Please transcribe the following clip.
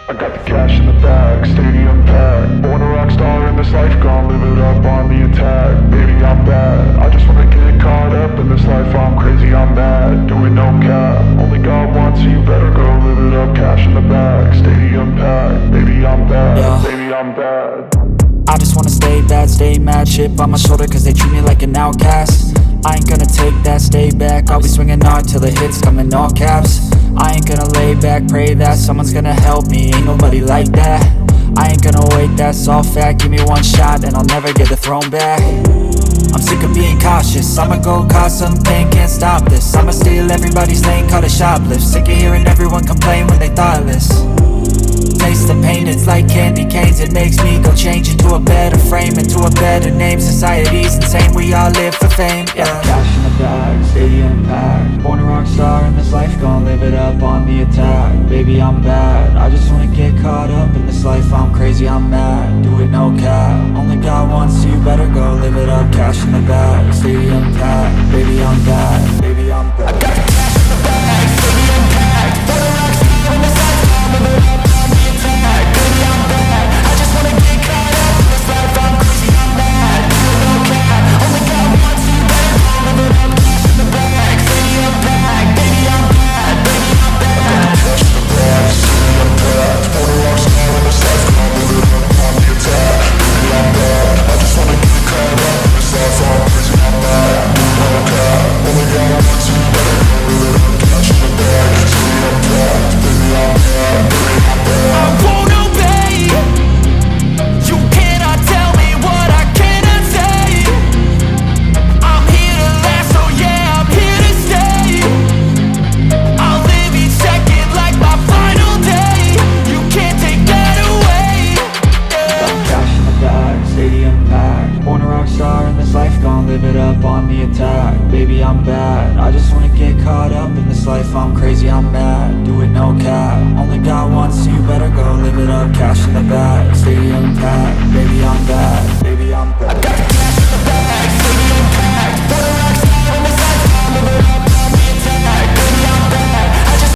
I got the cash in the bag, stadium packed. Born a rock star in this life, gon' live it up on the attack. Baby, I'm bad, I just wanna get caught up in this life. I'm crazy, I'm mad, doing no cap. Only God wants, so you better go live it up. Cash in the bag, stadium packed. Baby, I'm bad, Yeah. baby, I'm bad. I just wanna stay bad, stay mad. Chip on my shoulder cause they treat me like an outcast. I ain't gonna take that, stay back. I'll be swinging hard till the hits come in all caps. I ain't gonna lay back, pray that someone's gonna help me. Ain't nobody like that. I ain't gonna wait, that's all fact. Give me one shot and I'll never get the throne back. I'm sick of being cautious, I'ma go cause some pain, can't stop this. I'ma steal everybody's lane, call it shoplift. Sick of hearing everyone complain when they thoughtless. Taste the pain, it's like candy canes. It makes me go change into a better frame, into a better name. Society's insane, we all live for fame, yeah. Cash in the bag, stadium packed. Born a rock star in this life, gon' live it up on the attack. Baby, I'm bad, I just wanna get caught up in this life. I'm crazy, I'm mad, do it no cap. Only God wants, so you better go live it up. Cash in the bag, stadium packed. Baby, I'm bad, baby, I'm bad. I got the cash in the bag, stadium packed. Born a rock star in this life, gon' live it up on the attack. Baby, I'm bad, I just wanna get caught up in this life. I'm crazy, I'm mad, do it no cap. Only God wants, so you better go live it up. Cash in the bag, stadium packed. Baby, I'm bad, baby, I'm bad. Cash in the bag, stadium packed. Born a rock star in this life, gon' live it up on the attack. Baby, I'm bad, I just wanna get caught up in this life. I'm crazy, I'm mad, do it no cap. Only God wants, so you better go live it up. Cash in the bag, stadium packed. Baby, I'm bad, baby, I'm bad. I won't obey. You cannot tell me what I cannot say. I'm here to last, so yeah, I'm here to stay. I'll live each second like my final day. You can't take that away, yeah. Cash in the bag, stadium packed. Born a rock star in this life, gon' live it up on the attack. Baby, I'm bad, I just wanna get caught up in this life. I'm crazy, I'm mad, do it no cap. Only God wants, so you better go live it up. Cash in the bag, stadium packed. Baby, I'm bad, baby, I'm bad.